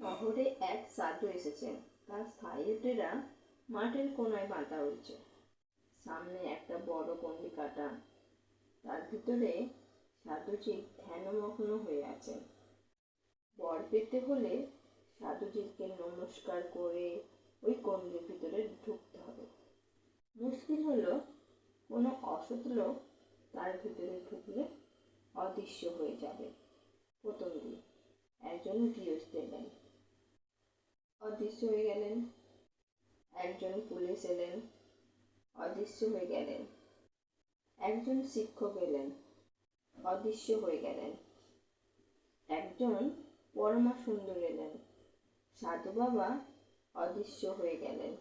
শহরে এক সাধু এসেছেন। তার স্থায়ীরা মাঠের কোনায় বাঁধা হয়েছে। সামনে একটা বড় গণ্ডি কাটা, তার ভিতরে সাধুজি ধ্যানমগ্ন হয়ে আছেন। বর পেতে হলে সাধুজিকে নমস্কার করে ওই গণ্ডির ভিতরে ঢুকতে হবে। মুশকিল হলো, কোনো অসৎ লোক তার ভিতরে ঢুকলে অদৃশ্য হয়ে যাবে। প্রথম দিন একজন গৃহস্থ এলেন, অদৃশ্য হয়ে গেলেন। একজন পুলিশ এলেন, অদৃশ্য হয়ে গেলেন। একজন শিক্ষক এলেন, অদৃশ্য হয়ে গেলেন। একজন পরমা সুন্দর এলেন, সাধু বাবা অদৃশ্য হয়ে গেলেন।